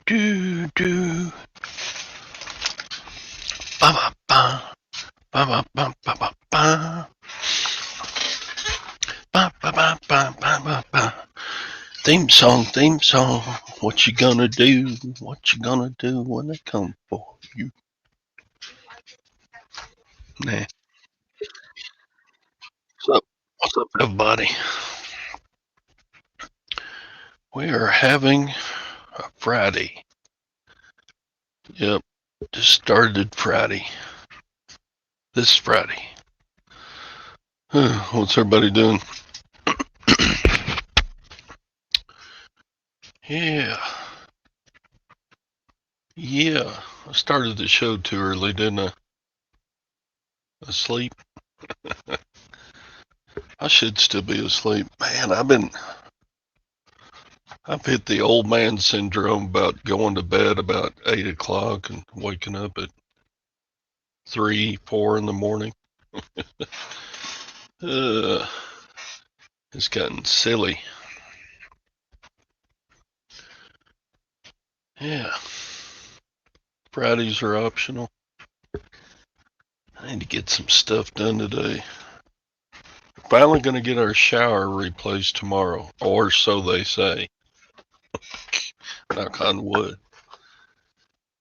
do do. Ba ba ba ba ba ba ba ba ba. Ba ba ba ba ba ba ba. Theme song, theme song. What you gonna do? What you gonna do when they come for you? Nah. What's up? What's up, everybody? We are having a Friday. Yep, just started Friday. This Friday. What's everybody doing? Yeah. Yeah. I started the show too early, didn't I? Asleep? I should still be asleep. Man, I've hit the old man syndrome about going to bed about 8 o'clock and waking up at 3, 4 in the morning. It's gotten silly. Yeah. Fridays are optional. I need to get some stuff done today. Finally going to get our shower replaced tomorrow, or so they say. Knock on wood.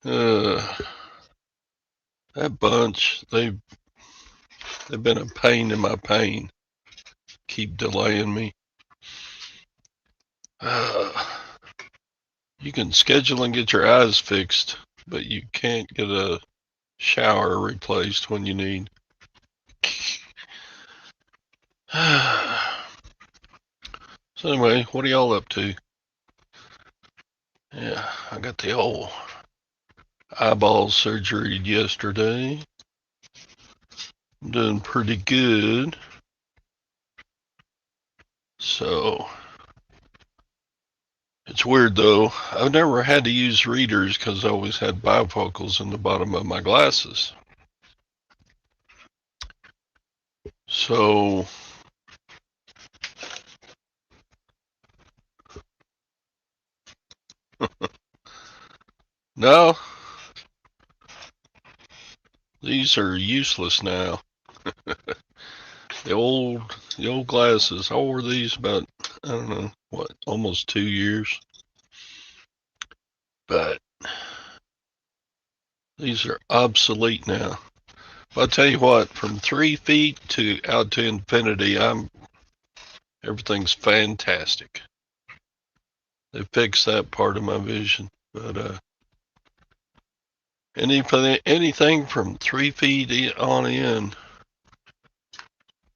That bunch, they've been a pain in my pain. Keep delaying me. You can schedule and get your eyes fixed, but you can't get a shower replaced when you need. So anyway, what are y'all up to? Yeah, I got the old eyeball surgery yesterday. I'm doing pretty good. So, it's weird though. I've never had to use readers because I always had bifocals in the bottom of my glasses. So, no, these are useless now. The old glasses. I wore these about, I don't know, what, almost 2 years. But these are obsolete now. But I'll tell you what, from 3 feet to out to infinity, everything's fantastic. They fixed that part of my vision. But anything from 3 feet on in.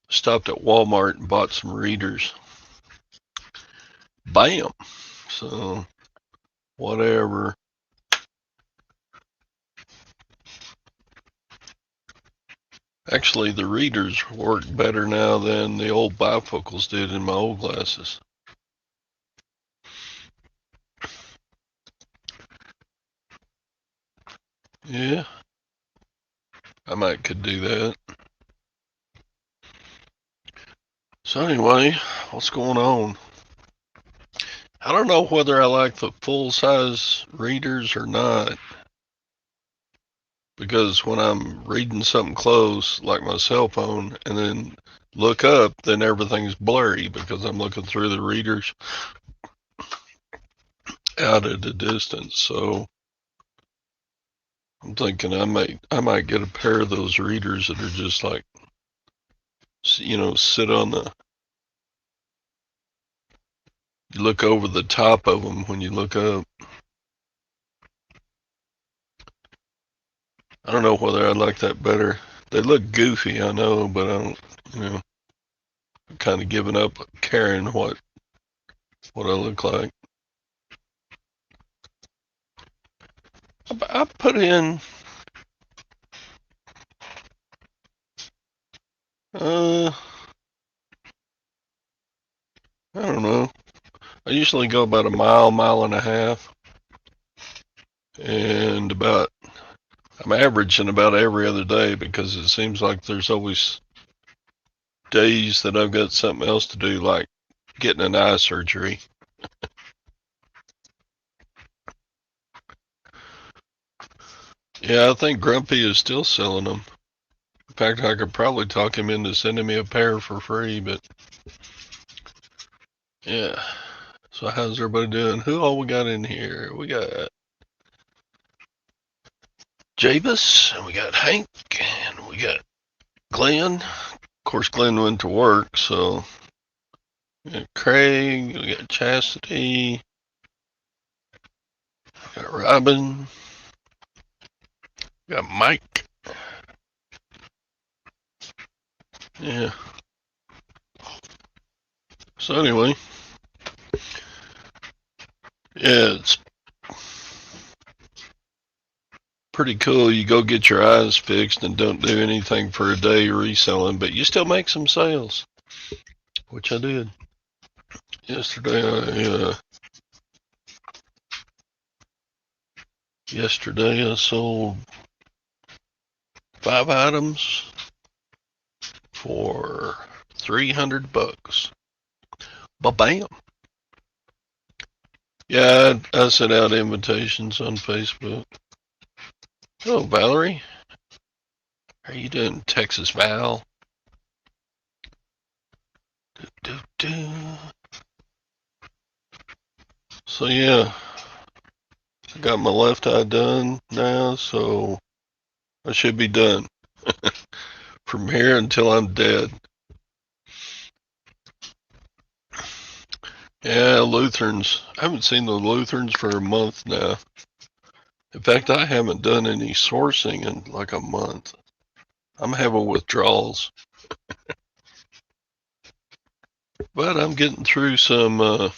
Stopped at Walmart and bought some readers. Bam. So whatever. Actually, the readers work better now than the old bifocals did in my old glasses. Yeah, I might could do that. So anyway, what's going on? I don't know whether I like the full-size readers or not. Because when I'm reading something close, like my cell phone, and then look up, then everything's blurry because I'm looking through the readers out at a distance. So I'm thinking I might get a pair of those readers that are just like, sit on you look over the top of them when you look up. I don't know whether I'd like that better. They look goofy, I know, but I don't, I'm kind of giving up caring what I look like. I put in, I don't know. I usually go about a mile and a half, and I'm averaging about every other day because it seems like there's always days that I've got something else to do, like getting an eye surgery. Yeah, I think Grumpy is still selling them. In fact, I could probably talk him into sending me a pair for free, but yeah. So how's everybody doing? Who all we got in here? We got Javis, and we got Hank, and we got Glenn. Of course, Glenn went to work, so we got Craig, we got Chastity, we got Robin, we got Mike. Yeah. So anyway, yeah, it's pretty cool. You go get your eyes fixed and don't do anything for a day reselling, but you still make some sales, which I did. Yesterday I sold 5 items for $300. Ba-bam. Yeah, I sent out invitations on Facebook. Hello, Valerie. How you doing, Texas Val? So yeah, I got my left eye done now, so I should be done from here until I'm dead. Yeah, Lutherans. I haven't seen the Lutherans for a month now. In fact, I haven't done any sourcing in like a month. I'm having withdrawals. But I'm getting through some.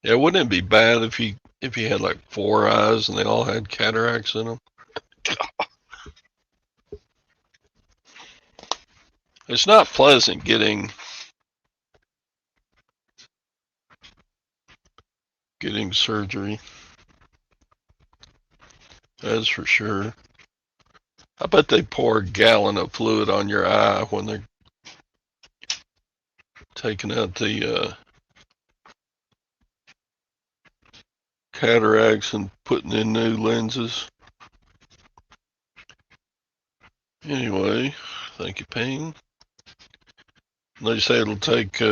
Yeah, wouldn't it be bad if you had like 4 eyes and they all had cataracts in them? It's not pleasant getting surgery. That's for sure. I bet they pour a gallon of fluid on your eye when they're taking out the cataracts and putting in new lenses. Anyway, thank you, Payne. They say it'll take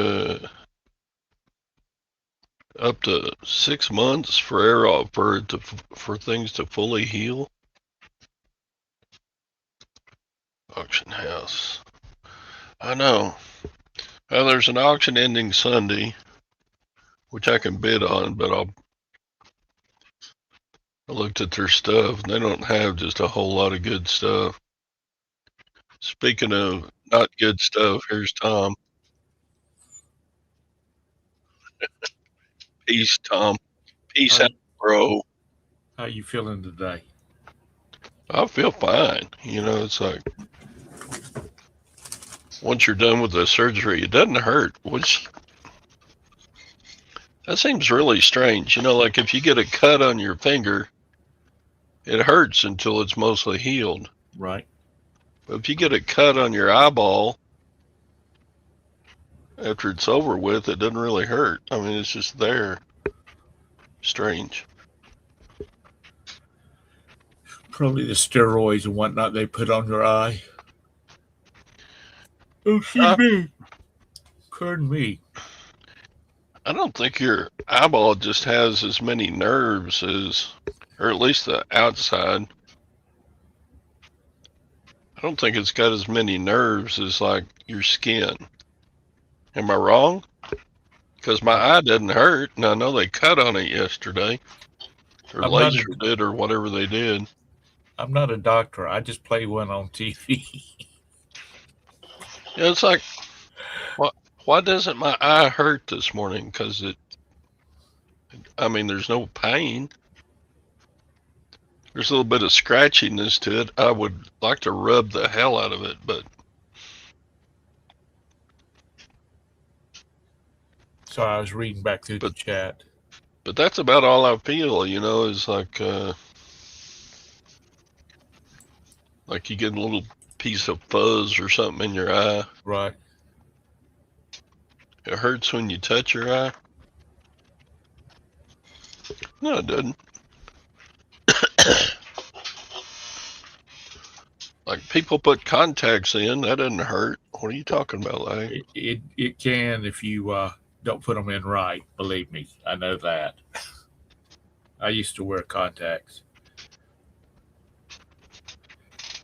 up to 6 months for things to fully heal. Auction house. I know. Well, there's an auction ending Sunday, which I can bid on, but I looked at their stuff. They don't have just a whole lot of good stuff. Speaking of not good stuff, here's Tom. Peace, Tom. Peace out, bro. How you feeling today? I feel fine. You know, it's like once you're done with the surgery, it doesn't hurt, which that seems really strange. You know, like if you get a cut on your finger, it hurts until it's mostly healed. Right. But if you get a cut on your eyeball, after it's over with, it doesn't really hurt. I mean, it's just there. Strange. Probably the steroids and whatnot they put on your eye. Oh, I, excuse me. Pardon me. I don't think your eyeball just has as many nerves as, or at least the outside. I don't think it's got as many nerves as like your skin. Am I wrong? Because my eye didn't hurt, and I know they cut on it yesterday, or I'm not a laser did, or whatever they did. I'm not a doctor. I just play one on TV. Yeah, it's like, why doesn't my eye hurt this morning? Because I mean, there's no pain. There's a little bit of scratchiness to it. I would like to rub the hell out of it, but So I was reading back through the but chat. but that's about all I feel. You know, is like you get a little piece of fuzz or something in your eye. Right. It hurts when you touch your eye. No, it doesn't. Like people put contacts in, that doesn't hurt. What are you talking about, Larry? It can if you don't put them in right. Believe me, I know that. I used to wear contacts.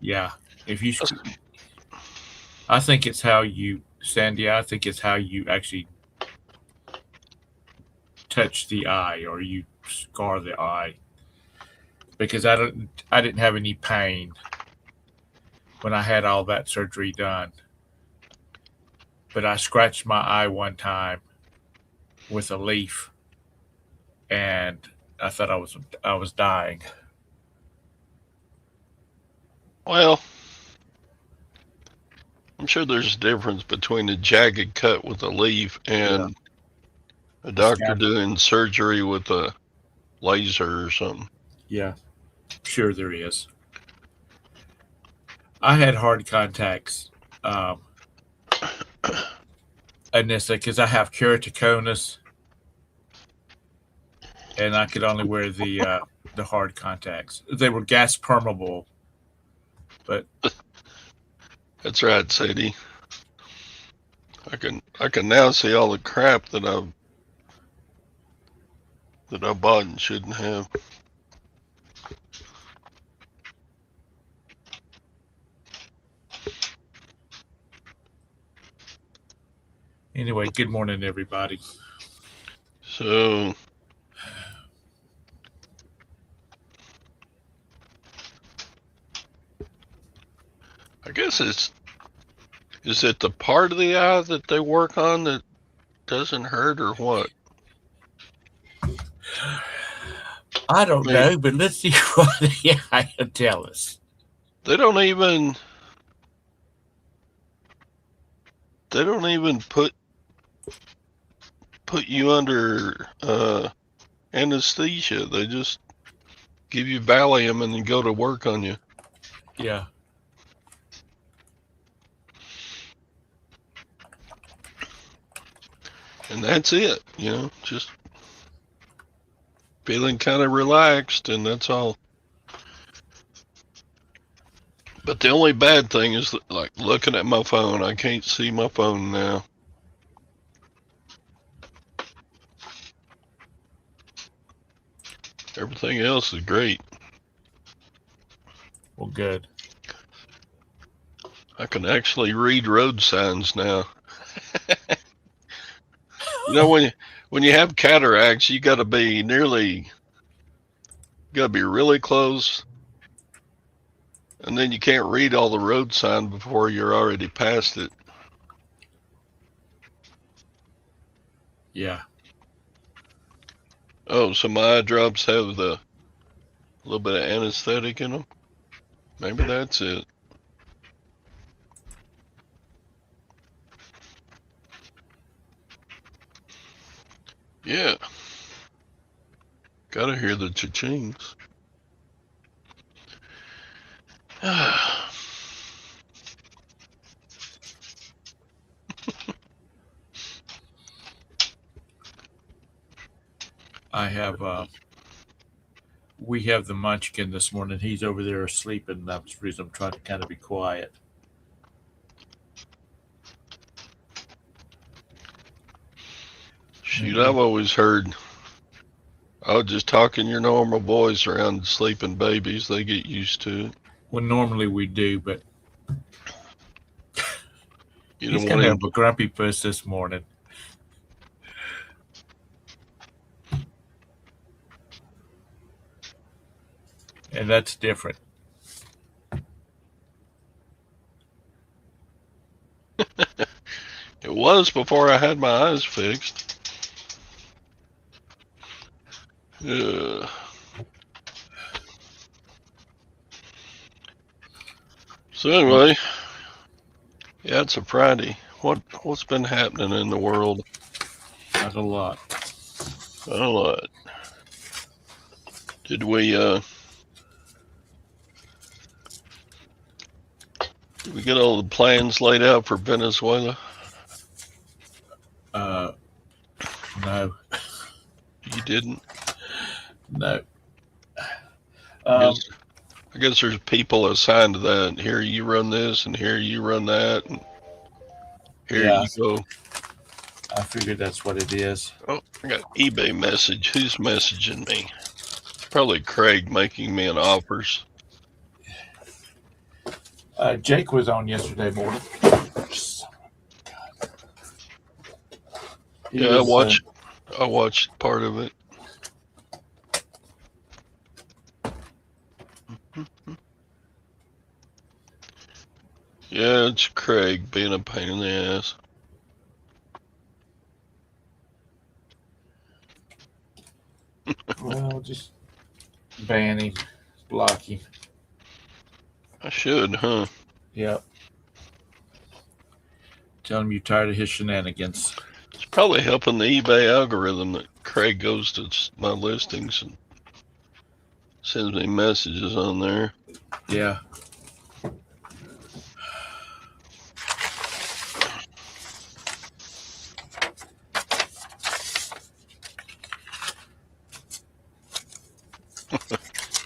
Yeah, if you, I think it's how you, Sandy. I think it's how you actually touch the eye or you scar the eye. Because I didn't have any pain when I had all that surgery done. But I scratched my eye one time with a leaf, and I thought I was dying. Well, I'm sure there's a difference between a jagged cut with a leaf Yeah, and a doctor doing surgery with a laser or something. yeah, sure there is. I had hard contacts, um, Anissa, because I have keratoconus, and I could only wear the hard contacts. They were gas permeable, but That's right, Sadie. I can now see all the crap that I bought and shouldn't have. anyway, good morning, everybody. So I guess is it the part of the eye that they work on that doesn't hurt or what? I don't know, but let's see what the eye will tell us. They don't even put you under anesthesia. They just give you Valium and then go to work on you. Yeah. And that's it, just feeling kind of relaxed, and that's all. But the only bad thing is like looking at my phone. I can't see my phone now. Everything else is great. Well, good. I can actually read road signs now. When you have cataracts, you got to be really close, and then you can't read all the road sign before you're already past it. Yeah. Oh, so my eye drops have a little bit of anesthetic in them? Maybe that's it. Yeah. Gotta hear the cha-chings. I have we have the munchkin this morning. He's over there sleeping. That's the reason I'm trying to kind of be quiet. Shoot, I've always heard, just talking your normal voice around sleeping babies, they get used to it. Well, normally we do, but You he's don't kind want of a grumpy puss this morning. And that's different. It was before I had my eyes fixed. So anyway, yeah, it's a Friday. What's been happening in the world? Not a lot. Not a lot. Did we get all the plans laid out for Venezuela? No. You didn't? No. I guess there's people assigned to that. Here you run this, and here you run that, and here Yeah, you go. I figured that's what it is. Oh, I got eBay message. Who's messaging me? Probably Craig making me an offers. Jake was on yesterday morning. He Yeah, was, I watched part of it. Yeah, it's Craig being a pain in the ass. well, just ban him, block him. I should, huh? Yep. Tell him you're tired of his shenanigans. It's probably helping the eBay algorithm that Craig goes to my listings and sends me messages on there. Yeah.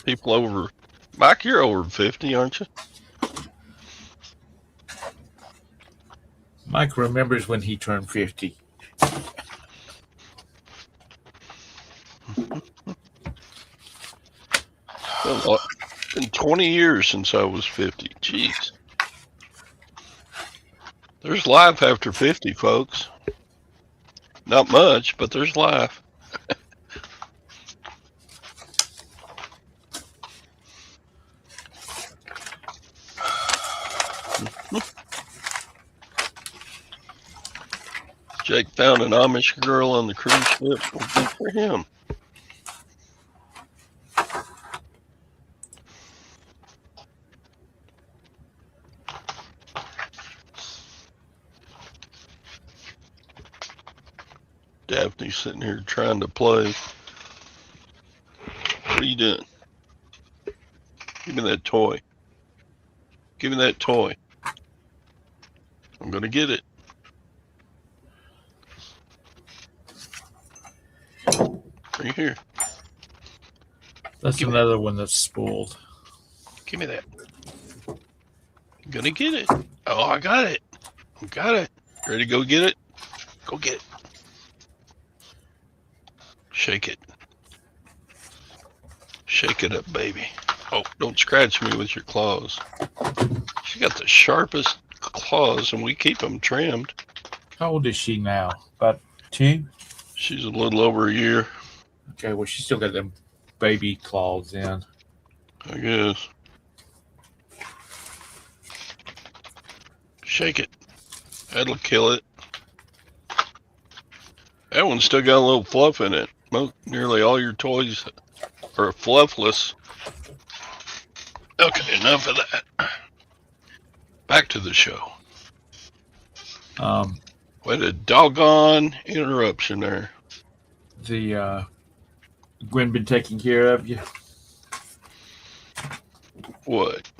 People over, Mike, you're over 50, aren't you? Mike remembers when he turned 50. It's been 20 years since I was 50. Jeez. There's life after 50, folks. Not much, but there's life. Jake found an Amish girl on the cruise ship. Well, good for him. Daphne's sitting here trying to play. What are you doing? Give me that toy. Give me that toy. I'm going to get it. Right here. That's another one that's spoiled. Give me that. I'm going to get it. Oh, I got it. I got it. Ready to go get it? Go get it. Shake it. Shake it up, baby. Oh, don't scratch me with your claws. She got the sharpest claws, and we keep them trimmed. How old is she now? About 2? She's a little over a year. Okay, well, she still got them baby claws in. I guess. Shake it. That'll kill it. That one's still got a little fluff in it. Nearly all your toys are fluffless. Okay, enough of that. Back to the show. What a doggone interruption there. The Gwen been taking care of you? What?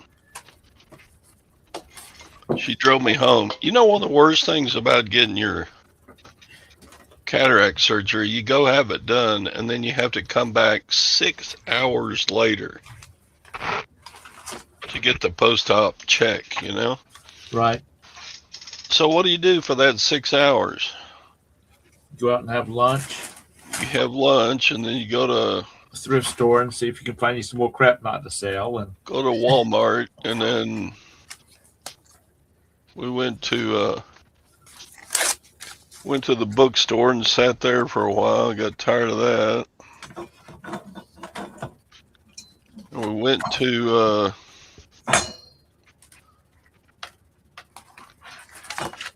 She drove me home. You know, one of the worst things about getting your cataract surgery, you go have it done, and then you have to come back 6 hours later to get the post-op check, you know? Right. So what do you do for that 6 hours? Go out and have lunch. You have lunch, and then you go to A thrift store and see if you can find you some more crap not to sell. And go to Walmart, and then we went to the bookstore and sat there for a while. Got tired of that. And we went to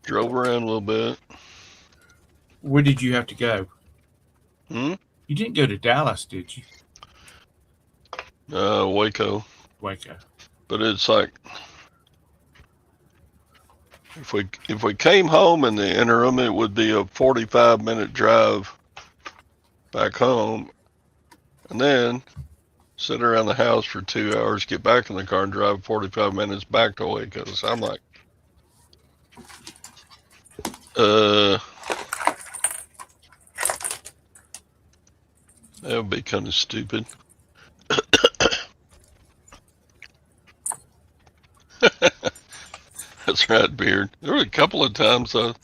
drove around a little bit. where did you have to go? Hmm? You didn't go to Dallas, did you? Waco. Waco. But it's like if we came home in the interim, it would be a 45-minute drive back home, and then sit around the house for 2 hours, get back in the car, and drive 45 minutes back to Waco. So I'm like, that would be kind of stupid. rat beard. There were a couple of times though. Of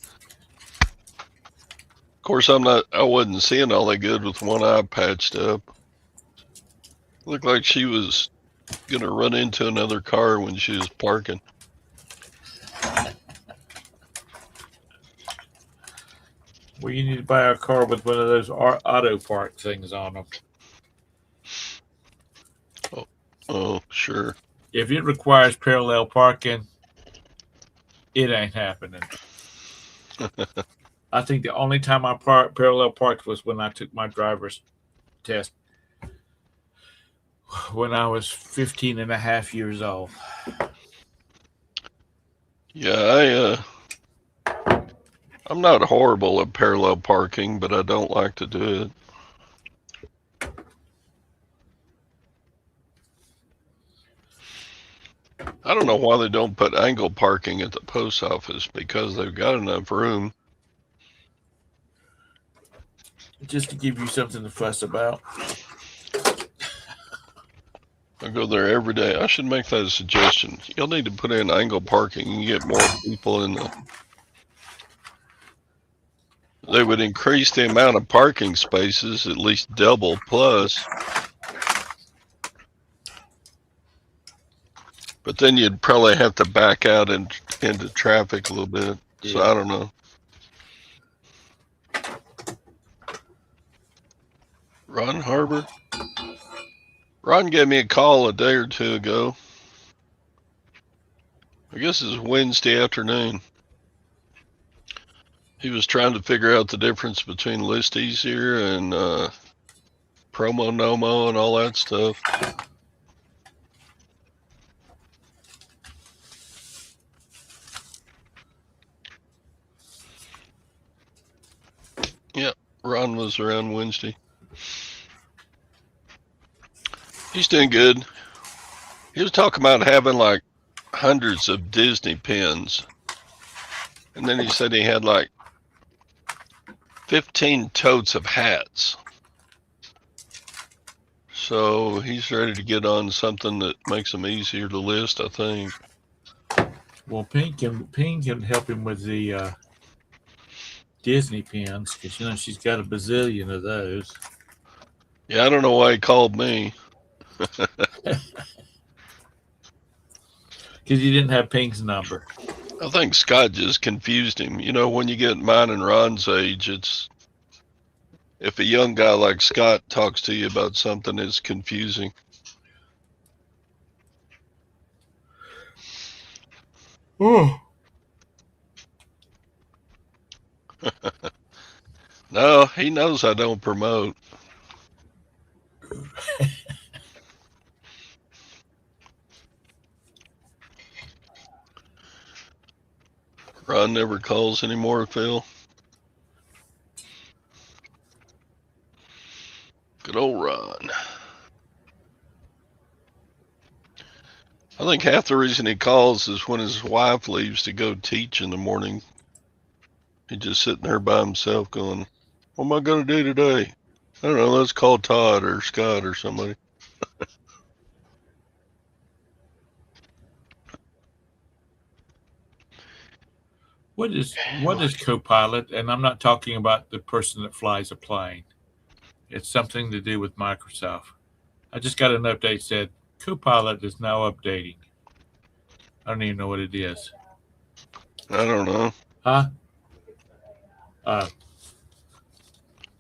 course, I wasn't seeing all that good with one eye patched up. Looked like she was gonna run into another car when she was parking. Well, you need to buy a car with one of those auto park things on them. Oh, sure. If it requires parallel parking, it ain't happening. I think the only time I parallel parked was when I took my driver's test when I was 15 and a half years old. Yeah, I'm not horrible at parallel parking, but I don't like to do it. I don't know why they don't put angle parking at the post office, because they've got enough room. Just to give you something to fuss about. I go there every day. I should make that a suggestion. You'll need to put in angle parking and get more people in the... They would increase the amount of parking spaces at least double plus. But then you'd probably have to back out into traffic a little bit. Yeah. So I don't know. Ron Harbor? Ron gave me a call a day or two ago. I guess it's Wednesday afternoon. He was trying to figure out the difference between list easier and promo nomo and all that stuff. Yeah, Ron was around Wednesday. He's doing good. He was talking about having like hundreds of Disney pins. And then he said he had like 15 totes of hats. So he's ready to get on something that makes them easier to list, I think. Well, Pink can help him with the Disney pins, because she's got a bazillion of those. Yeah, I don't know why he called me. Because he didn't have Pink's number. I think Scott just confused him. You know, when you get mine and Ron's age, it's... If a young guy like Scott talks to you about something, it's confusing. Oh. No, he knows I don't promote. Ron never calls anymore, Phil. Good old Ron. I think half the reason he calls is when his wife leaves to go teach in the morning. He's just sitting there by himself going, what am I going to do today? I don't know, let's call Todd or Scott or somebody. What is Copilot? And I'm not talking about the person that flies a plane. It's something to do with Microsoft. I just got an update said Copilot is now updating. I don't even know what it is. I don't know. Huh?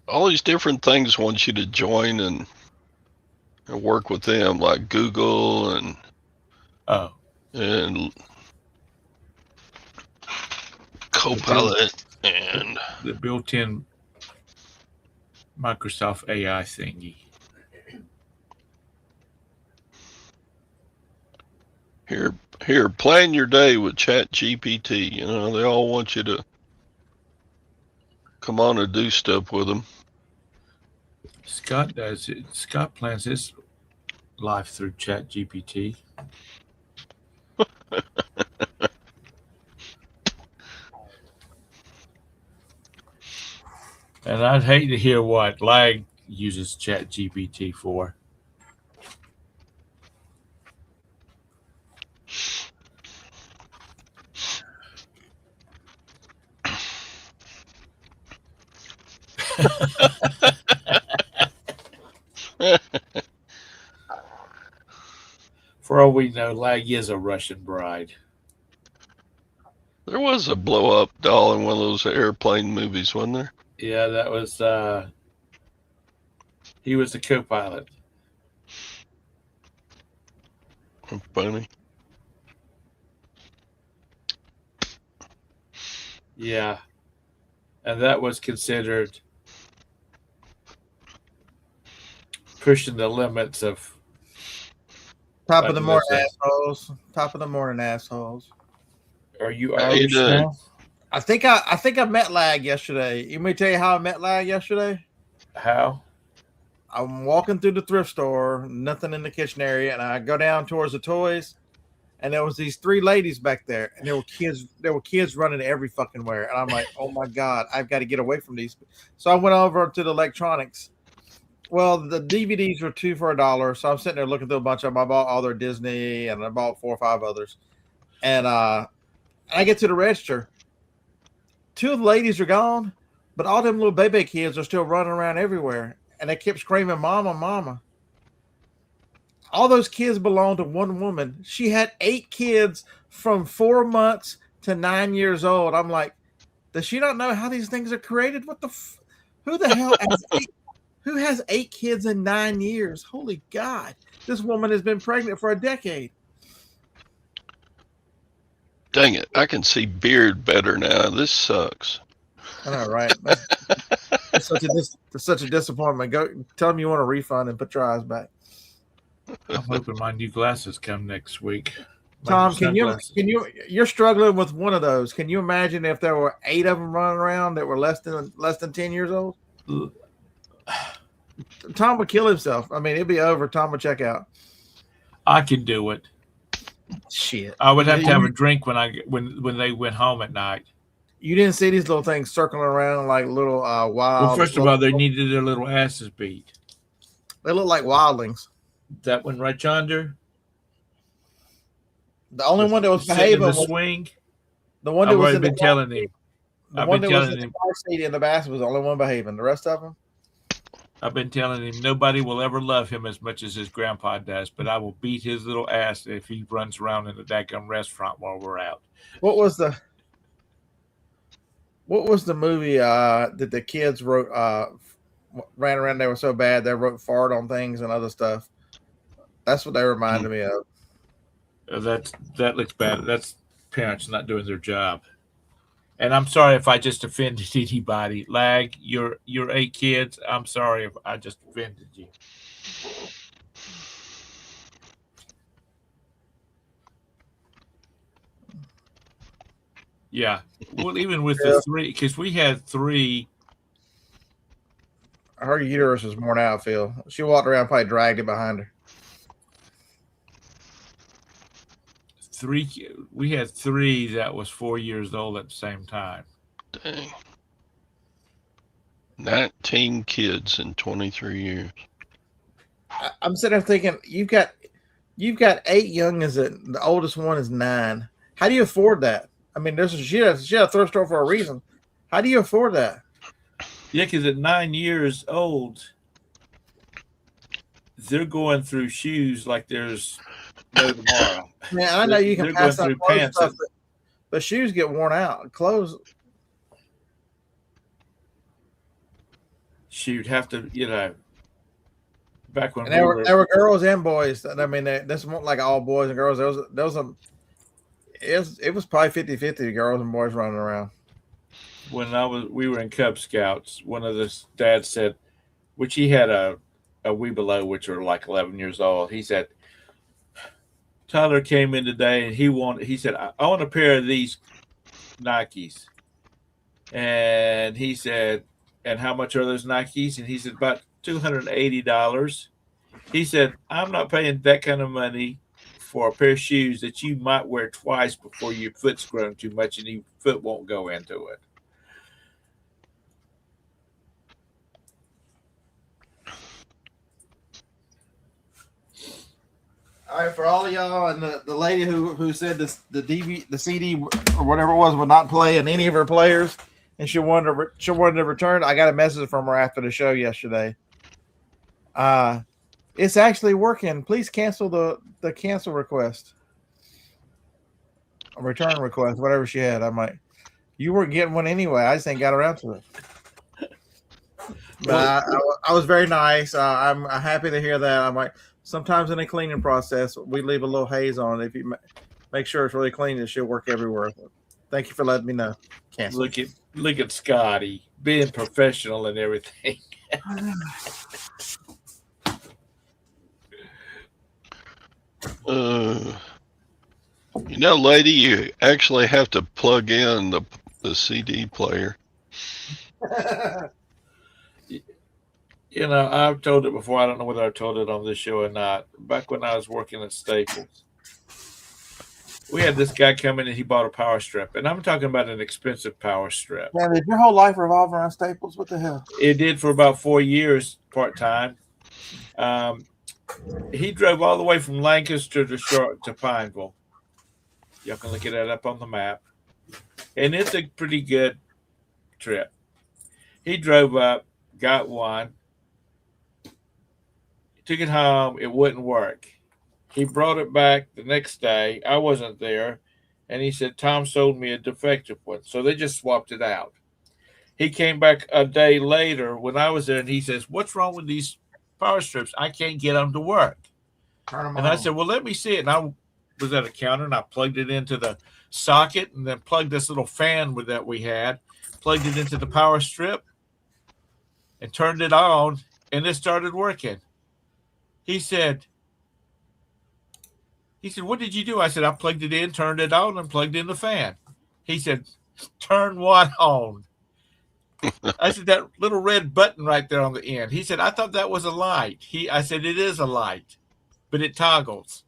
All these different things want you to join and work with them, like Google and Copilot and the built-in Microsoft AI thingy. Here, plan your day with ChatGPT. You know, they all want you to come on and do stuff with them. Scott does it. Scott plans his life through ChatGPT. And I'd hate to hear what Lag uses ChatGPT for. For all we know, Lag is a Russian bride. There was a blow up doll in one of those airplane movies, wasn't there? Yeah, that was he was the co-pilot. Funny. Yeah, and that was considered pushing the limits of. Top Like of the morning, assholes. Top of the morning, assholes. Are you How you Irish doing? now? I think I met Lag yesterday. You may tell you how I met Lag yesterday. How? I'm walking through the thrift store, nothing in the kitchen area, and I go down towards the toys, and there was these three ladies back there, and there were kids running every fucking where, and I'm like, oh my god, I've got to get away from these. So I went over to the electronics. Well, the DVDs were $2 for $1, so I'm sitting there looking through a bunch of them. I bought all their Disney, and I bought 4 or 5 others, and I get to the register. 2 of the ladies are gone, but all them little baby kids are still running around everywhere. And they kept screaming, "Mama, Mama." All those kids belong to one woman. She had 8 kids from 4 months to 9 years old. I'm like, does she not know how these things are created? What the who the hell who has 8 kids in 9 years? Holy God. This woman has been pregnant for a decade. Dang it. I can see beard better now. This sucks. I know, right? It's such a disappointment. Go tell them you want a refund and put your eyes back. I'm hoping my new glasses come next week. Tom, you're struggling with one of those. Can you imagine if there were 8 of them running around that were less than 10 years old? Tom would kill himself. I mean, it'd be over. Tom would check out. I can do it. Shit. I would have to have a drink when they went home at night. You didn't see these little things circling around like little wild. Well, first of all, they needed their little asses beat. They look like wildlings. That one right yonder. The only one that was behaving the swing. The one that was in been telling him. The one that was in the car seat in the basket was the only one behaving. The rest of them. I've been telling him nobody will ever love him as much as his grandpa does, but I will beat his little ass if he runs around in the daggum restaurant while we're out. What was the movie that the kids wrote ran around? They were so bad they wrote fart on things and other stuff. That's what they reminded me of. That looks bad. That's parents not doing their job. And I'm sorry if I just offended anybody. Lag, you're 8 kids. I'm sorry if I just offended you. Yeah. Well, even with the 3, because we had 3. Her uterus was worn out, Phil. She walked around, probably dragged it behind her. 3. We had 3 that was 4 years old at the same time. Dang. 19 kids in 23 years. I'm sitting there thinking, you've got 8 youngins. The oldest one is 9. How do you afford that? I mean, she had a thrift store for a reason. How do you afford that? Yeah, because at 9 years old, they're going through shoes like there's no tomorrow. Man, I know you can pass up pants stuff, but shoes get worn out. Clothes. She'd have to, back when there were girls and boys. I mean, this wasn't like all boys and girls. It was probably 50-50 girls and boys running around. When we were in Cub Scouts, one of the dads said, which he had a Webelow, which were like 11 years old. He said, Tyler came in today and he said, I want a pair of these Nikes. And he said, and how much are those Nikes? And he said, about $280. He said, I'm not paying that kind of money for a pair of shoes that you might wear twice before your foot's grown too much and your foot won't go into it. All right, for all of y'all and the lady who said the CD or whatever it was would not play in any of her players, and she wanted to return. I got a message from her after the show yesterday. It's actually working. Please cancel the cancel request, a return request, whatever she had. I'm like, you weren't getting one anyway. I just ain't got around to it. But I was very nice. I'm happy to hear that. I'm like, sometimes in a cleaning process, we leave a little haze on. If you make sure it's really clean, it should work everywhere. Thank you for letting me know. Cancel. Look at Scotty being professional and everything. Lady, you actually have to plug in the CD player. I've told it before. I don't know whether I told it on this show or not. Back when I was working at Staples, we had this guy come in and he bought a power strip. And I'm talking about an expensive power strip. Man, did your whole life revolve around Staples? What the hell? It did for about 4 years, part-time. He drove all the way from Lancaster to Pineville. Y'all can look at that up on the map. And it's a pretty good trip. He drove up, got one, took it home. It wouldn't work. He brought it back the next day. I wasn't there. And he said, Tom sold me a defective one. So they just swapped it out. He came back a day later when I was there, and he says, what's wrong with these power strips? I can't get them to work. Turn them and on. I said, well, let me see it. And I was at a counter, and I plugged it into the socket and then plugged this little fan that we had, plugged it into the power strip and turned it on, and it started working. He said, what did you do? I said, I plugged it in, turned it on, and plugged in the fan. He said, turn what on? I said, that little red button right there on the end. He said, I thought that was a light. I said, it is a light, but it toggles.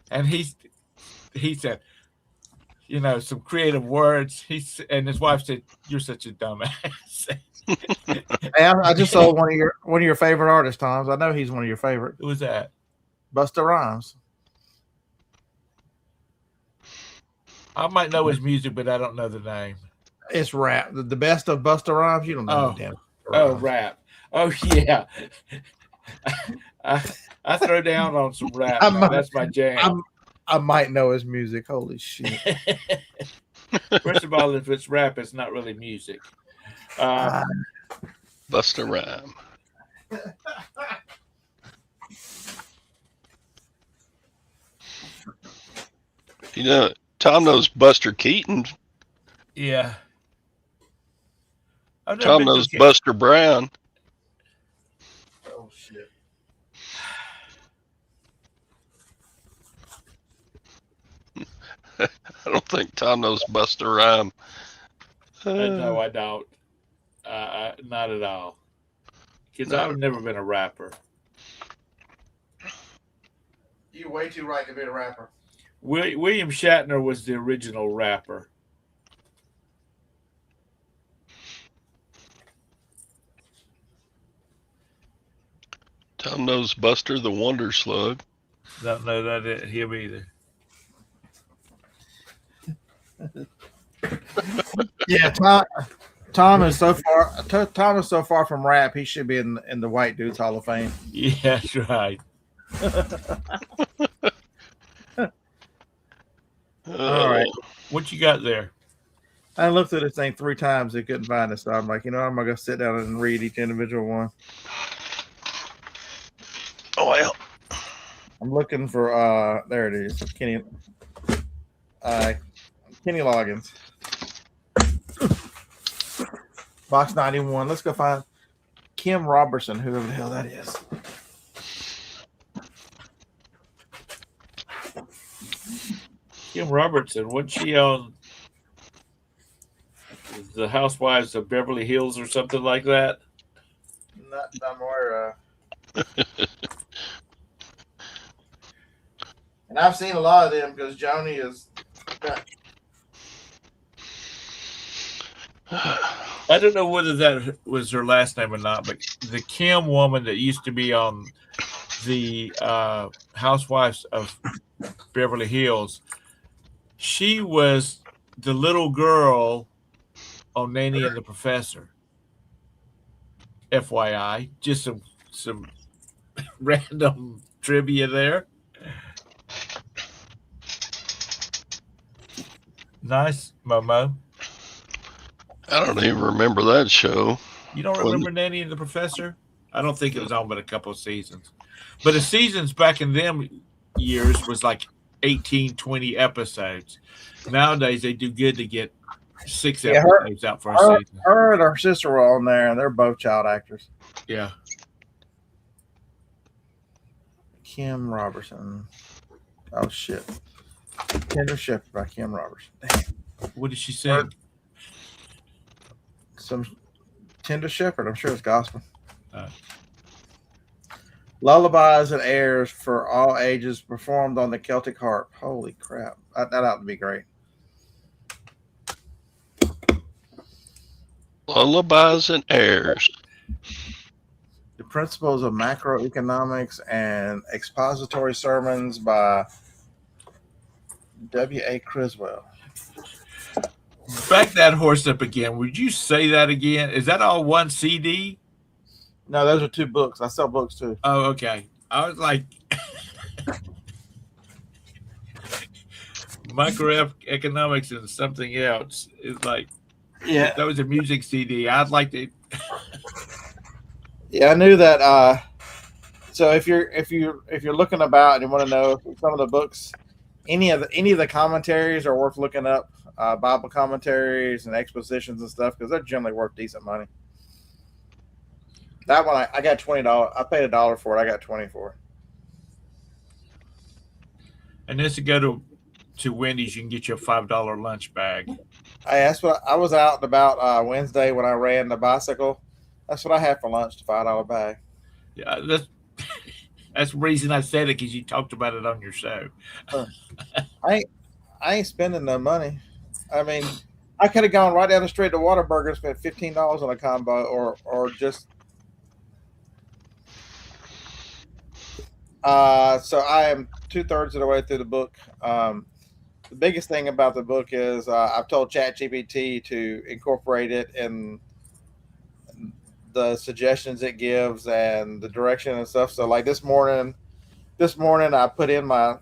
And he said, some creative words. And his wife said, you're such a dumbass. Hey, I just saw one of your favorite artists, Tom. I know he's one of your favorite. Who was that? Busta Rhymes. I might know his music, but I don't know the name. It's rap. The best of Busta Rhymes. You don't know. Rap. Oh yeah. I throw down on some rap. That's my jam. I might know his music. Holy shit. First of all, if it's rap, it's not really music. Busta Rhyme. Tom knows Buster Keaton. Yeah. Tom knows Buster Brown. Oh shit. I don't think Tom knows Buster Rhyme. No, I don't. Not at all. Because I've never been a rapper. You're way too right to be a rapper. William Shatner was the original rapper. Tom knows Buster the Wonder Slug. Don't know that him either. Yeah, Tom is so far from rap. He should be in the White Dudes Hall of Fame. Yeah, that's right. All right. What you got there? I looked at this thing 3 times. They couldn't find it. So I'm like, I'm going to sit down and read each individual one. Oh, well. I'm looking for, there it is. Kenny Loggins. Box 91. Let's go find Kim Robertson, whoever the hell that is. Kim Robertson, wasn't she on the Housewives of Beverly Hills or something like that? Not more. And I've seen a lot of them because Joni is. I don't know whether that was her last name or not, but the Kim woman that used to be on the Housewives of Beverly Hills, she was the little girl on Nanny and the Professor. FYI, just some random trivia there. Nice, Momo. I don't even remember that show. You don't remember Nanny and the Professor? I don't think it was on but a couple of seasons. But the seasons back in them years was like 18, 20 episodes. Nowadays, they do good to get 6 episodes out for a season. Her and her sister were on there, and they're both child actors. Yeah. Kim Robertson. Oh, shit. Tender Shepherd by Kim Robertson. Damn. What did she sing? Some Tender Shepherd. I'm sure it's gospel. Lullabies and airs for all ages performed on the Celtic harp. Holy crap. That ought to be great. Lullabies and airs. The Principles of Macroeconomics and Expository Sermons by W.A. Criswell. Back that horse up again. Would you say that again? Is that all one CD? No, those are 2 books. I sell books too. Oh, okay. I was like, microeconomics and something else is like, yeah, that was a music CD. I'd like to. Yeah, I knew that. So if you're looking about and you want to know some of the books, any of the commentaries are worth looking up. Bible commentaries and expositions and stuff, because they're generally worth decent money. That one I got $20. I paid $1 for it. I got 20 for it. And this to go to Wendy's, you can get you a $5 lunch bag. That's what I was out and about Wednesday when I ran the bicycle. That's what I had for lunch, the $5 bag. Yeah, that's the reason I said it, because you talked about it on your show. I ain't spending no money. I mean, I could have gone right down the street to Whataburger and spent $15 on a combo, or just. So I am 2/3 of the way through the book. The biggest thing about the book is I've told ChatGPT to incorporate it in the suggestions it gives and the direction and stuff. So like this morning I put in my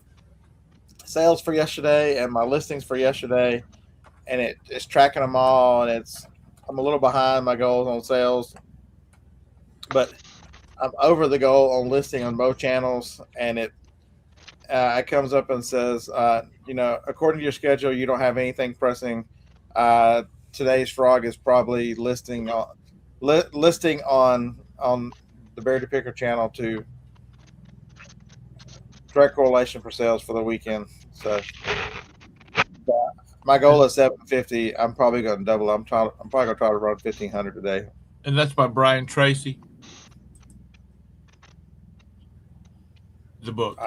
sales for yesterday and my listings for yesterday, and it's tracking them all, and I'm a little behind my goals on sales, but I'm over the goal on listing on both channels, and it comes up and says, according to your schedule, you don't have anything pressing. Today's frog is probably listing on the Bear to Picker channel to direct correlation for sales for the weekend. So my goal is 750. I'm probably going to double. I'm probably going to try to run 1,500 today. And that's by Brian Tracy. The book,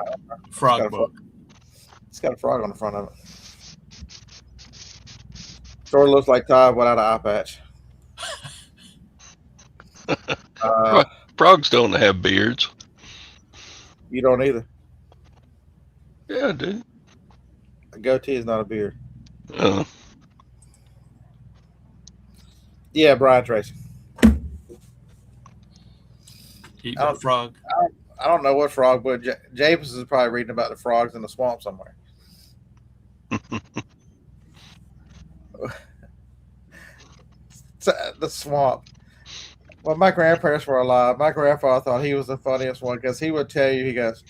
frog book. It's got a frog on the front of it. Sort of looks like Todd without an eye patch. Frogs don't have beards. You don't either. Yeah, I do. A goatee is not a beard. Oh. Yeah, Brian Tracy. Eating a frog. I don't know what frog, but James is probably reading about the frogs in the swamp somewhere. The swamp. When my grandparents were alive, my grandfather thought he was the funniest one, because he would tell you, he goes,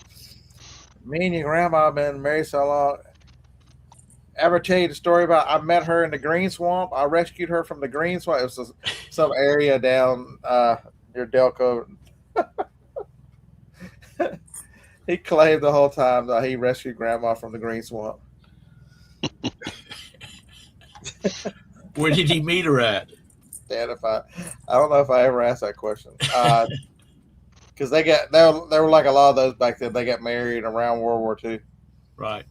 me and your grandma have been married so long. Ever tell you the story about I met her in the green swamp? I rescued her from the green swamp. It was some area down near Delco. He claimed the whole time that he rescued grandma from the green swamp. Where did he meet her at? Dad, I don't know if I ever asked that question. Because there were like a lot of those back then. They got married around World War II. Right.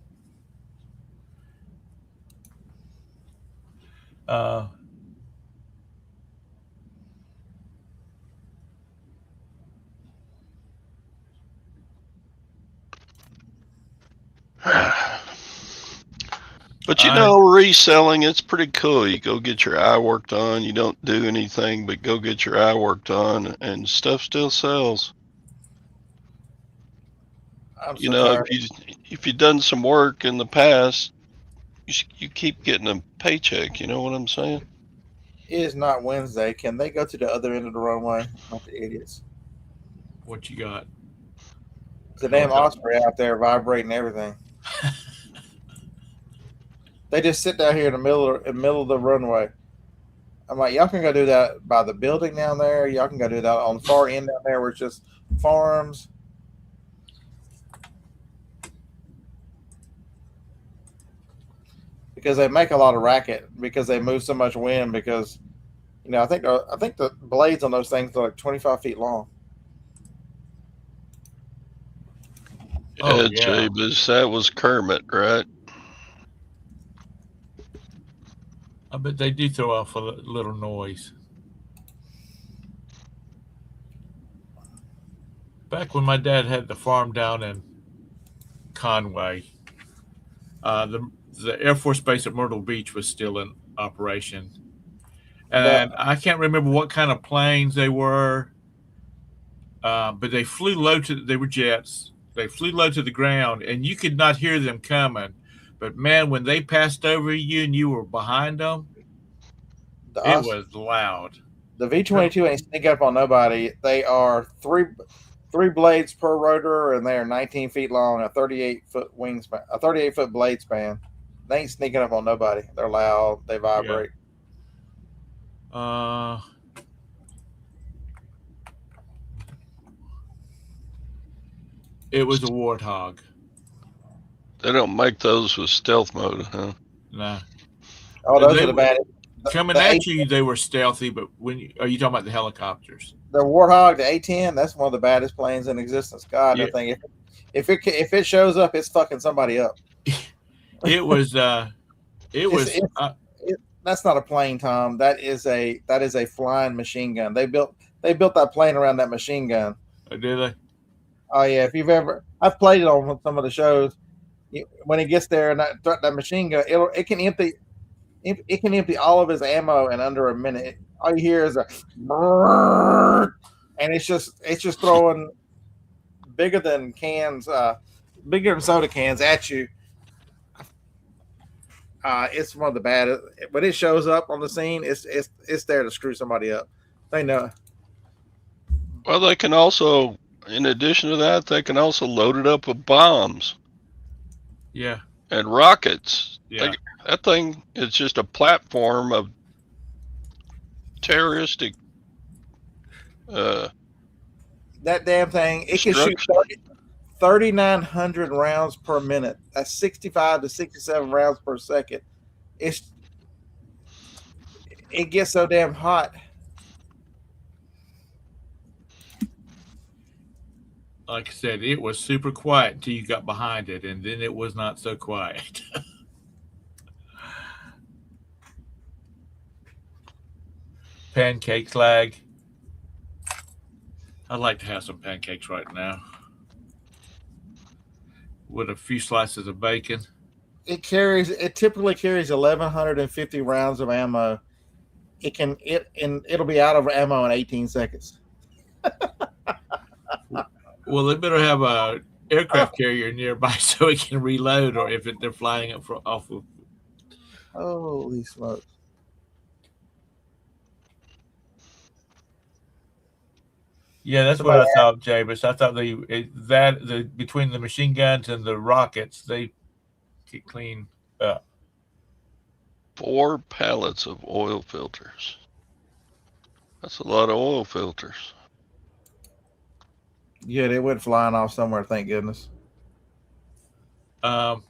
But you know, reselling, it's pretty cool. You go get your eye worked on. You don't do anything but go get your eye worked on, and stuff still sells. I'm You so know, tired. if you've done some work in the past, you keep getting a paycheck. You know what I'm saying? It is not Wednesday. Can they go to the other end of the runway? Like the idiots. What you got? It's a damn Helicopter. osprey out there vibrating everything. They just sit down here in the middle of the runway. I'm like, y'all can go do that by the building down there. Y'all can go do that on the far end down there where it's just farms. Because they make a lot of racket because they move so much wind. Because I think the blades on those things are like 25 feet long. Oh, Yeah, yeah. Jabez, that was Kermit, right? I bet they do throw off a little noise. Back when my dad had the farm down in Conway, the Air Force Base at Myrtle Beach was still in operation. And I can't remember what kind of planes they were, but they flew low they were jets. They flew low to the ground, and you could not hear them coming. But man, when they passed over you and you were behind them, it was loud. The V-22 ain't sneaking up on nobody. They are three blades per rotor, and they are 19 feet long, a 38-foot wingspan, a 38-foot blade span. They ain't sneaking up on nobody. They're loud. They vibrate. Yeah. It was a Warthog. They don't make those with stealth mode, huh? Nah. Oh, those are the bad. Coming at you, they were stealthy, but are you talking about the helicopters? The Warthog, the A-10, that's one of the baddest planes in existence. God, that thing. If it shows up, it's fucking somebody up. It was. That's not a plane, Tom. That is a flying machine gun. They built that plane around that machine gun. Oh, did they? Oh yeah. I've played it on some of the shows. When it gets there and that machine gun, it can empty all of his ammo in under a minute. All you hear is a and it's just throwing bigger than soda cans at you. It's one of the baddest. When it shows up on the scene, it's there to screw somebody up. They know. Well, they can also, in addition to that, they can also load it up with bombs. Yeah. And rockets. Yeah. That thing is just a platform of terroristic. That damn thing, it can shoot 3,900 rounds per minute. That's 65 to 67 rounds per second. It gets so damn hot. Like I said, it was super quiet until you got behind it, and then it was not so quiet. Pancake flag. I'd like to have some pancakes right now with a few slices of bacon. It typically carries 1,150 rounds of ammo. It'll be out of ammo in 18 seconds. Well, they better have a aircraft carrier nearby so it can reload, or if they're flying it off of. Holy smokes! Yeah, that's what I thought, James. I thought between the machine guns and the rockets, they get clean up. 4 pallets of oil filters. That's a lot of oil filters. Yeah, they went flying off somewhere. Thank goodness. Oh,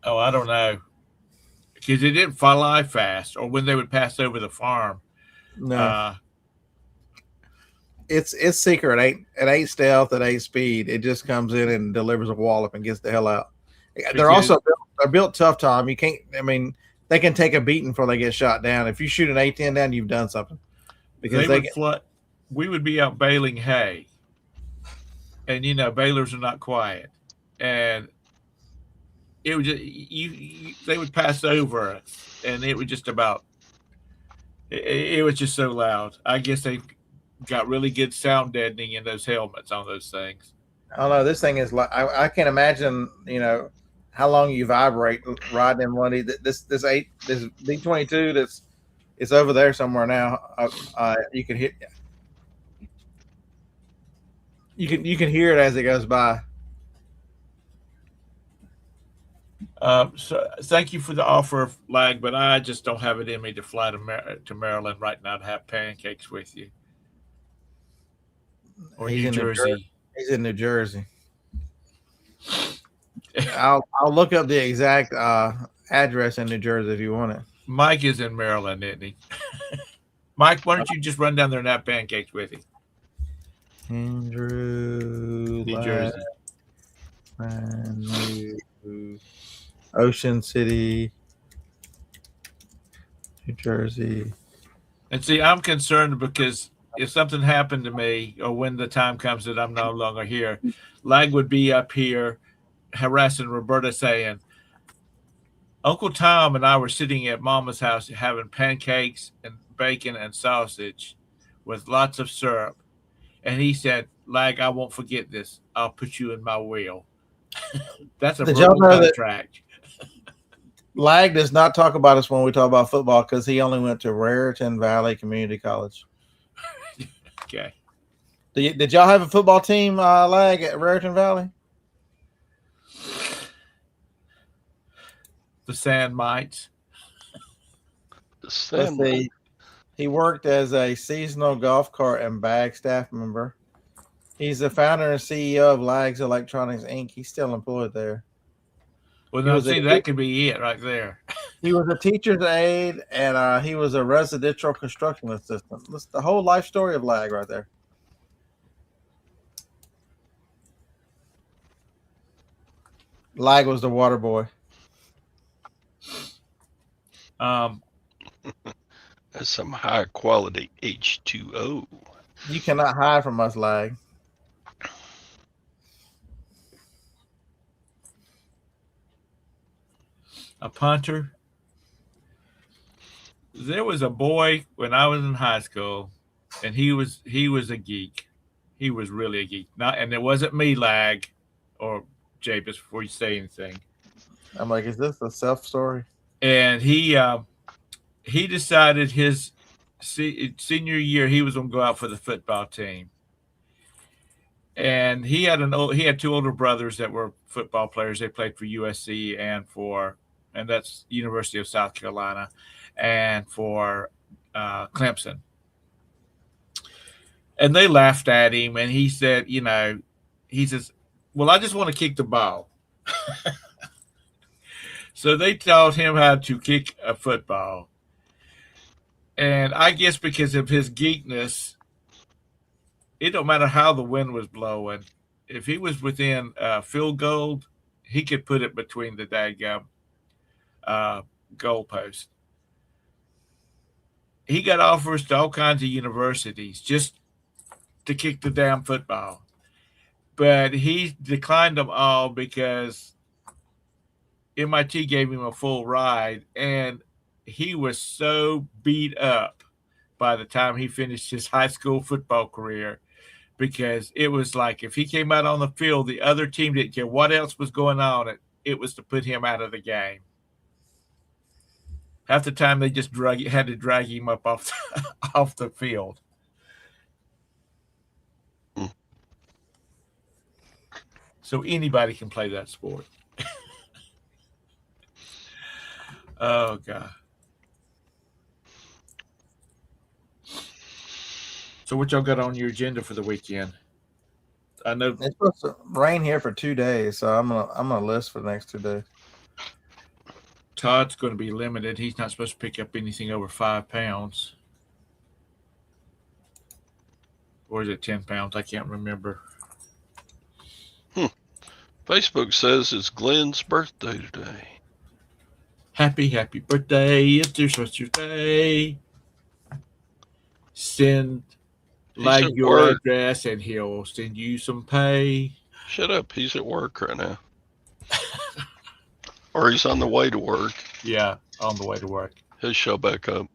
I don't know, because it didn't fly fast, or when they would pass over the farm. No, it's secret. It ain't stealth. It ain't speed. It just comes in and delivers a wallop and gets the hell out. They're built tough, Tom. You can't. I mean, they can take a beating before they get shot down. If you shoot an A-10 down, you've done something. Because we would be out baling hay, and Baylor's are not quiet, and it was just they would pass over us, and it was just about it was just so loud. I guess they got really good sound deadening in those helmets on those things. I don't know. This thing is like I can't imagine. How long you vibrate riding one. This V22 that's it's over there somewhere now. You can hit. You can hear it as it goes by. So thank you for the offer of lag, but I just don't have it in me to fly to Maryland right now to have pancakes with you. Or New Jersey. He's in New Jersey. I'll look up the exact address in New Jersey if you want it. Mike is in Maryland, isn't he? Mike, why don't you just run down there and have pancakes with him? Andrew, New Jersey. Ocean City, New Jersey. And see, I'm concerned because if something happened to me or when the time comes that I'm no longer here, Lag would be up here harassing Roberta saying, Uncle Tom and I were sitting at Mama's house having pancakes and bacon and sausage with lots of syrup. And he said, Lag, I won't forget this. I'll put you in my will. That's a verbal contract. Lag does not talk about us when we talk about football because he only went to Raritan Valley Community College. Okay. Did y'all have a football team, Lag, at Raritan Valley? The Sand Mites. Let's see. He worked as a seasonal golf cart and bag staff member. He's the founder and CEO of Lags Electronics Inc. He's still employed there. Well, now see, that could be it right there. He was a teacher's aide, and he was a residential construction assistant. That's the whole life story of Lag right there. Lag was the water boy. That's some high quality H2O. You cannot hide from us, Lag. A punter. There was a boy when I was in high school, and he was a geek. He was really a geek. And it wasn't me, Lag, or Jabez, before you say anything. I'm like, is this a self story? And he decided his senior year he was going to go out for the football team. And he had two older brothers that were football players. They played for USC and that's University of South Carolina, and for Clemson. And they laughed at him, and he said, he says, well, I just want to kick the ball. So they taught him how to kick a football. And I guess because of his geekness, it don't matter how the wind was blowing. If he was within field goal, he could put it between the daggum goalpost. He got offers to all kinds of universities just to kick the damn football. But he declined them all because MIT gave him a full ride, and he was so beat up by the time he finished his high school football career, because it was like if he came out on the field, the other team didn't care what else was going on. It was to put him out of the game. Half the time they just had to drag him up off the field. So anybody can play that sport. Oh, God. So what y'all got on your agenda for the weekend? I know it's supposed to rain here for 2 days, so I'm gonna list for the next 2 days. Todd's going to be limited. He's not supposed to pick up anything over 5 pounds. Or is it 10 pounds? I can't remember. Facebook says it's Glenn's birthday today. Happy birthday. It's your sister's day. Send like at your work. address, and he'll send you some pay. Shut up. He's at work right now. Or he's on the way to work. Yeah, on the way to work. He'll show back up.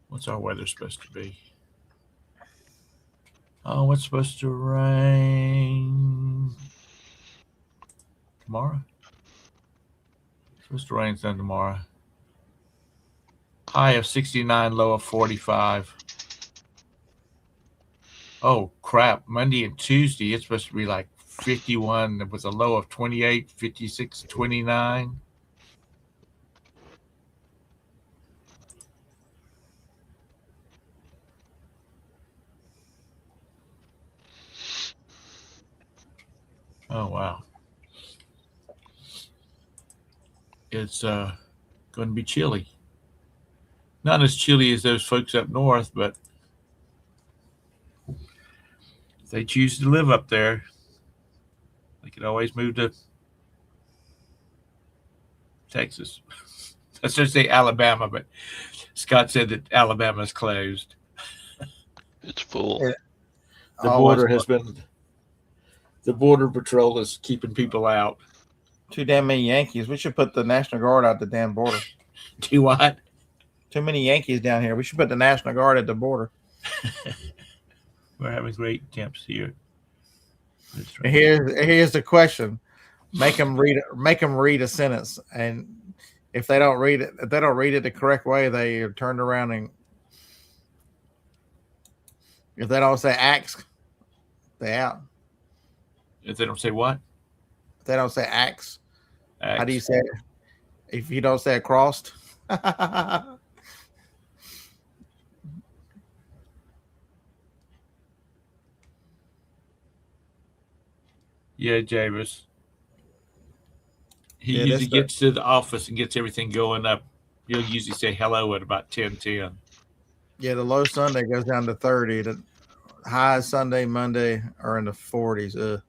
What's our weather supposed to be? Oh, it's supposed to rain tomorrow. It's supposed to rain some tomorrow. High of 69, low of 45. Oh, crap. Monday and Tuesday, it's supposed to be like 51 with a low of 28, 56, 29. Oh, wow. It's going to be chilly. Not as chilly as those folks up north, but if they choose to live up there, they could always move to Texas. I was going to say Alabama, but Scott said that Alabama's closed. It's full. Yeah. The border patrol is keeping people out. Too damn many Yankees. We should put the National Guard out the damn border. Do what? Too many Yankees down here. We should put the National Guard at the border. We're having great temps here. Right. Here's the question: Make them read a sentence, and if they don't read it the correct way, they are turned around, and if they don't say axe, they out. If they don't say what? If they don't say axe, Axe. how do you say it? If you don't say it crossed. Yeah, Javis. He usually gets to the office and gets everything going up. He'll usually say hello at about 10:10. Yeah, the low Sunday goes down to 30. The high Sunday, Monday are in the 40s.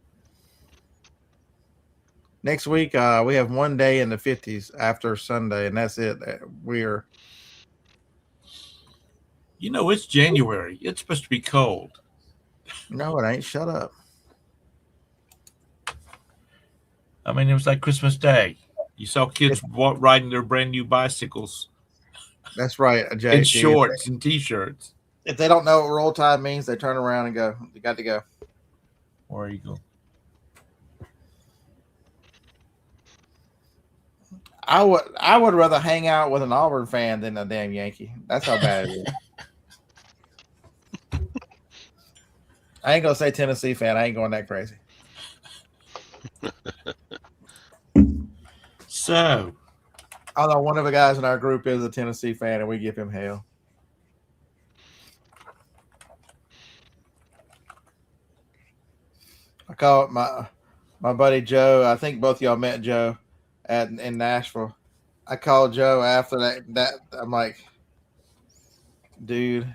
Next week, we have one day in the 50s after Sunday, and that's it. We're. It's January. It's supposed to be cold. No, it ain't. Shut up. I mean, it was like Christmas Day. You saw kids riding their brand new bicycles. That's right, JT. In shorts and T-shirts. If they don't know what roll tide means, they turn around and go. You got to go. Where you go? I would rather hang out with an Auburn fan than a damn Yankee. That's how bad it is. I ain't gonna say Tennessee fan. I ain't going that crazy. So, although one of the guys in our group is a Tennessee fan, and we give him hell. I call it my buddy Joe. I think both of y'all met Joe in Nashville. I called Joe after that. I'm like, dude,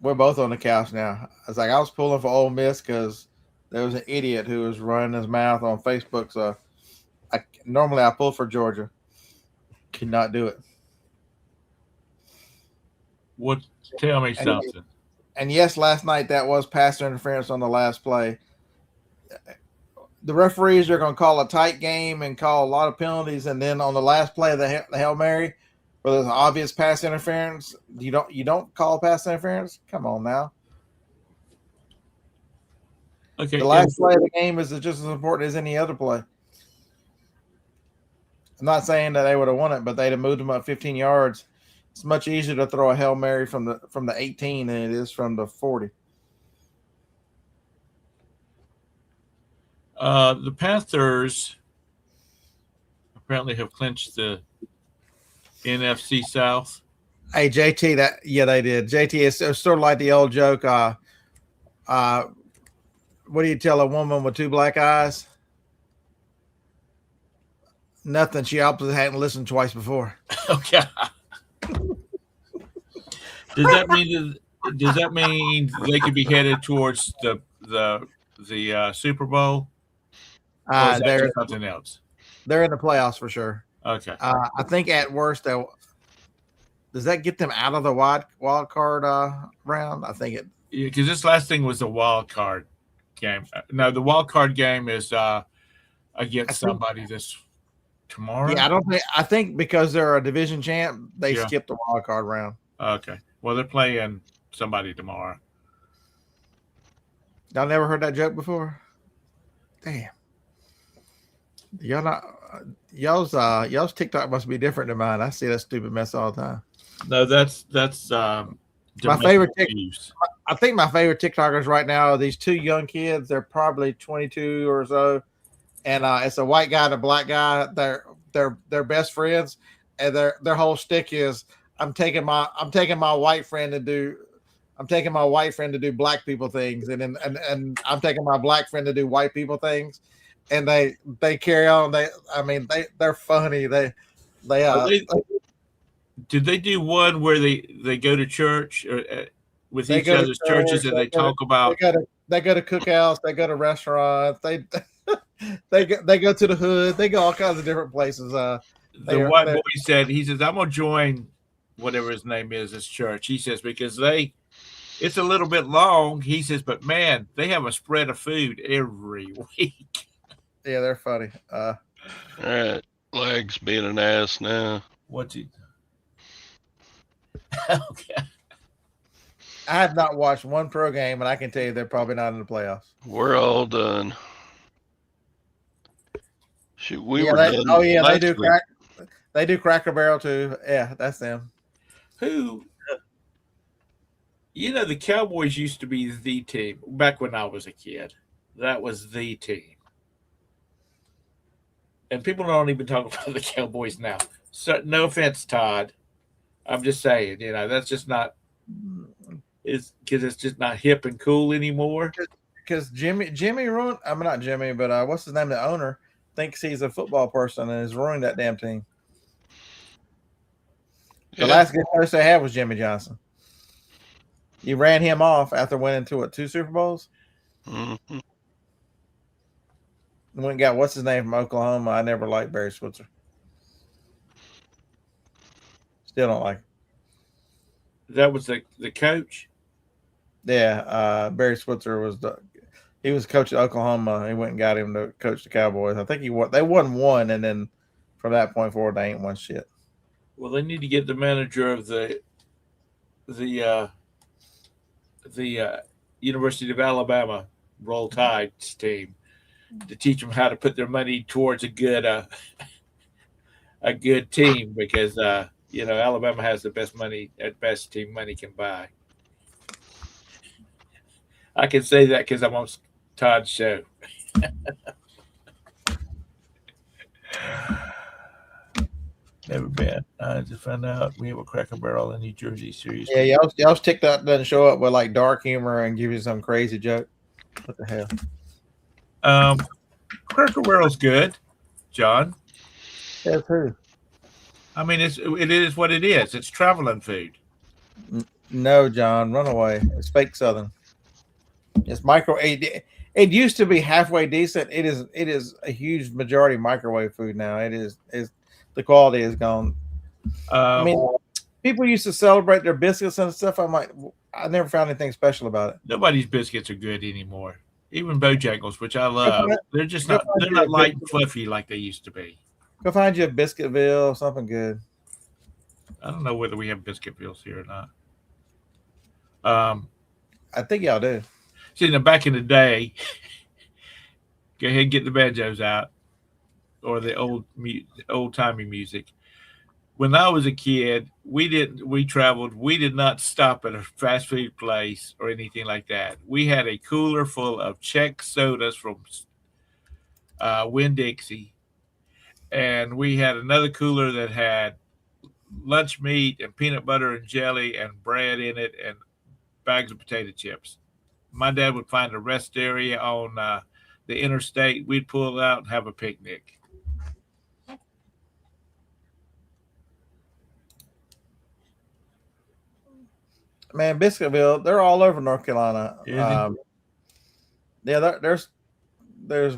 we're both on the couch now. I was like, I was pulling for Ole Miss because there was an idiot who was running his mouth on Facebook. So normally I pull for Georgia. Could not do it. What? Tell me something. And yes, last night that was pass interference on the last play. The referees are going to call a tight game and call a lot of penalties, and then on the last play of the Hail Mary, where there's an obvious pass interference, you don't call pass interference. Come on now. Okay. The last play of the game is just as important as any other play. I'm not saying that they would have won it, but they'd have moved them up 15 yards. It's much easier to throw a Hail Mary from the 18 than it is from the 40. The Panthers apparently have clinched the NFC South. Hey, JT, they did. JT, it's sort of like the old joke. What do you tell a woman with two black eyes? Nothing. She obviously hadn't listened twice before. Okay. Does that mean they could be headed towards the Super Bowl? Or is that something else? They're in the playoffs for sure. Okay. I think at worst does that get them out of the wild card round? I think it. Yeah, because this last thing was a wild card game. No, the wild card game is against somebody this tomorrow. Yeah, I don't think. I think because they're a division champ, they skipped the wild card round. Okay. Well, they're playing somebody tomorrow. Y'all never heard that joke before? Damn. Y'all not y'all's TikTok must be different than mine. I see that stupid mess all the time. No, that's my favorite. I think my favorite TikTokers right now are these two young kids. They're probably 22 or so, and it's a white guy and a black guy. They're best friends, and their whole shtick is I'm taking my white friend to do black people things, and I'm taking my black friend to do white people things, and they carry on. They're funny. Did they do one where they go to church with each other's churches and they talk about? They go to cookouts. They go to restaurants. They go to the hood. They go all kinds of different places. The white boy said, he says, I'm gonna join whatever his name is, this church. He says, because it's a little bit long. He says, but man, they have a spread of food every week. Yeah, they're funny. All right, Legs being an ass now. What's he? Okay. I have not watched one pro game, and I can tell you they're probably not in the playoffs. We're all done. Shoot, were done. Oh yeah, they do They do Cracker Barrel too. Yeah, that's them. Who? You know, the Cowboys used to be the team back when I was a kid. That was the team. And people don't even talk about the Cowboys now. So, no offense, Todd. I'm just saying, that's just not. It's because it's just not hip and cool anymore. Because Jimmy ruined. I mean, not Jimmy, but what's his name? The owner thinks he's a football person and has ruined that damn team. The last good coach they had was Jimmy Johnson. You ran him off after winning two Super Bowls. Mm-hmm. Went and got what's his name from Oklahoma. I never liked Barry Switzer. Still don't like him. That was the coach. Yeah, Barry Switzer was he was coach at Oklahoma. He went and got him to coach the Cowboys. I think they won one, and then from that point forward, they ain't won shit. Well, they need to get the manager of the University of Alabama Roll Tides team to teach them how to put their money towards a good team, because Alabama has the best team money can buy. I can say that because I'm on Todd's show. Never been. I just found out we have a Cracker Barrel in New Jersey series. Yeah, y'all's TikTok doesn't show up with like dark humor and give you some crazy joke. What the hell? Cracker Barrel's good, John. Yeah, true. I mean, it is what it is. It's traveling food. No, John, run away. It's fake Southern. It's microwave. It used to be halfway decent. It is a huge majority microwave food now. The quality is gone. I mean, people used to celebrate their biscuits and stuff. I'm like, I never found anything special about it. Nobody's biscuits are good anymore. Even Bojangles, which I love, they're just not. They're not light and fluffy like they used to be. Go find you a Biscuitville, something good. I don't know whether we have Biscuitvilles here or not. I think y'all do. See, now back in the day, go ahead and get the banjos out, or the old timey music. When I was a kid, we traveled. We did not stop at a fast food place or anything like that. We had a cooler full of Czech sodas from Winn-Dixie, and we had another cooler that had lunch meat and peanut butter and jelly and bread in it and bags of potato chips. My dad would find a rest area on the interstate. We'd pull out and have a picnic. Man, Biscuitville, they're all over North Carolina. Yeah, there's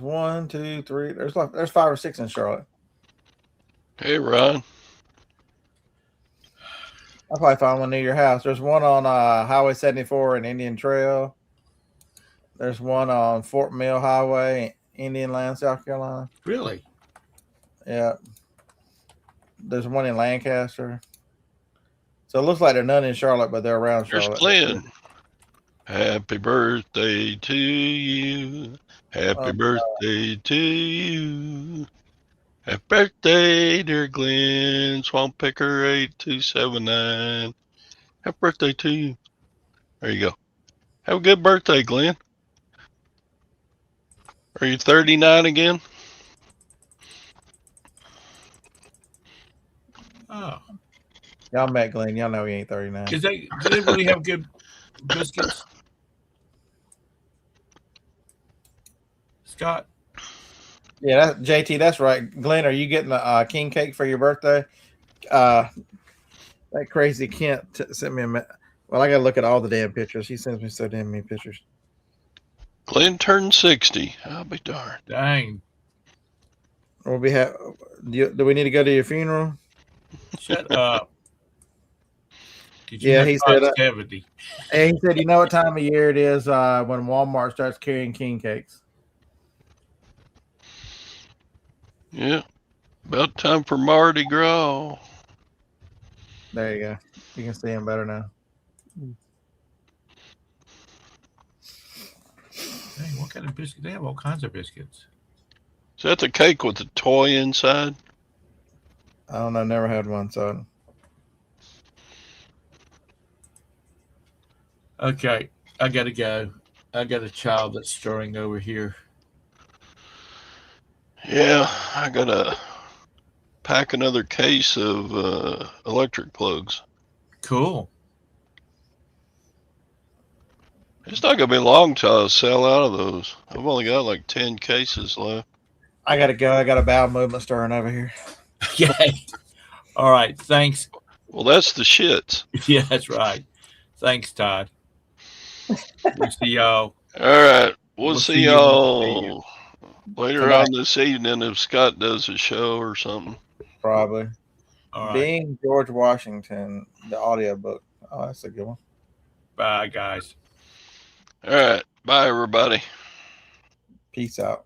1, 2, 3. There's 5 or 6 in Charlotte. Hey, Ron. I'll probably find one near your house. There's one on Highway 74 and Indian Trail. There's one on Fort Mill Highway, Indian Land, South Carolina. Really? Yeah. There's one in Lancaster. So it looks like they're none in Charlotte, but they're around There's Charlotte. Glenn. Happy birthday to you. Happy birthday to you. Happy birthday, dear Glenn. Swamp Picker 8279. Happy birthday to you. There you go. Have a good birthday, Glenn. Are you 39 again? Oh. Y'all met Glenn. Y'all know he ain't 39. Do they really have good biscuits? Scott? Yeah, JT, that's right. Glenn, are you getting a king cake for your birthday? That crazy Kent sent me well, I got to look at all the damn pictures. He sends me so damn many pictures. Glenn turned 60. I'll be darned. Dang. Do we need to go to your funeral? Shut up. Yeah, he said 70. Hey, he said, you know what time of year it is when Walmart starts carrying king cakes. Yeah. About time for Mardi Gras. There you go. You can see him better now. Dang, what kind of biscuit? They have all kinds of biscuits. Is that the cake with the toy inside? I don't know. Never had one, so. Okay, I gotta go. I got a child that's stirring over here. Yeah, I gotta pack another case of electric plugs. Cool. It's not gonna be long till I sell out of those. I've only got like 10 cases left. I gotta go. I got a bowel movement stirring over here. Okay. All right. Thanks. Well, that's the shits. Yeah, that's right. Thanks, Todd. We'll see y'all. All right. We'll see you y'all later Tonight. on this evening if Scott does a show or something. Probably. All right. Being George Washington, the audiobook. Oh, that's a good one. Bye, guys. All right. Bye, everybody. Peace out.